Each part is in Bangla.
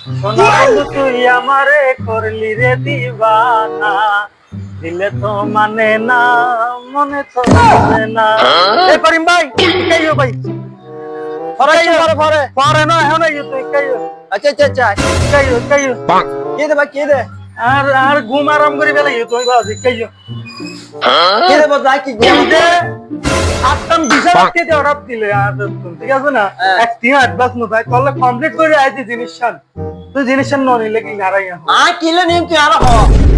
সোনা বন্ধু তুই আমারে করলি রে দিবানা, দিলে তো মানে না, মনে তো হবে না। এ করিম ভাই কাইও ভাই, পরে না এখন তুই কাইও। আচ্ছা আচ্ছা আচ্ছা কাইও কাইও কে দে ভাই কে দে আর ঘুম আরাম করে বেলাই তুই বাজি কাইও। কে দে বল কি এই যে আটটাম বিশাল আটকে অর্ডার দিলে আর ঠিক আছে না, এক তিন অ্যাডভান্স নো ভাই কল কমপ্লিট করে আইছি জিনিসখান, তুই জিনিসখান ননিলে কি নারাই আ কিলে নিম তুই আর হ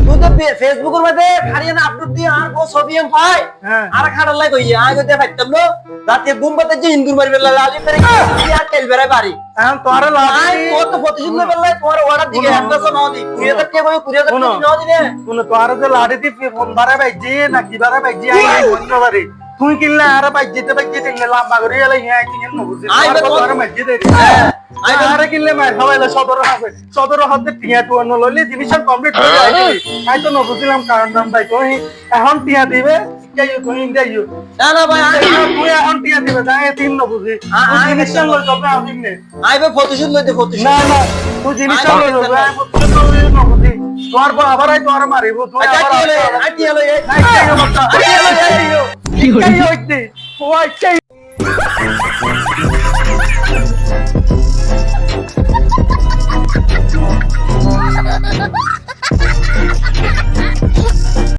তুই তো ফেসবুকের মধ্যে খারিয়ানা আপলোড দিয়ে আর কো ছবি এম পাই হ্যাঁ আর খাড়া লাই কই আই গতে ফাইতাম লো রাতে ঘুম পাতে যে ইন্দুর মারি বেলা লালি করে কি আর তেল বেরাই পারি এখন তোরে আই লাগি কত প্রতিশোধ লে বেলা তোমার অর্ডার দিকে অ্যাডভান্স নাও দি কুরিয়ার কে কই কুরিয়ার কে নাও দি রে কোন তোরে যে লাড়ি দি ফোন বারে ভাই যে না কি বারে ভাই যে আই বন্ধ বারে তুই কিনলে আর ভাই যেতে লম্বা করে এলাই হ্যাঁ কি ন বুঝি আই আর তোরে মধ্যে দে আই আর কিনলে মার খাওয়াইলে 17 হাতে টিয়া টু ন লইলে জিনিসটা কমপ্লিট করে আইলি আই তো ন বুঝিলাম কারণ দাম ভাই কই এখন টিয়া দিবে কাইও কই ইন্দাইও না না ভাই তুই এখন টিয়া দিবে যাই তিন ন বুঝি তুই জিনিসটা লই যাবে আমি নে আই বে প্রতিশোধ লইতে প্রতিশোধ না না তুই জিনিসটা লই যাবে তুই ন বুঝি তোর পর আবার আই তোর মারিব তুই আচ্ছা আবার কি হলো এই নাই কাইও বাচ্চা কাইও হইতে ওই কাই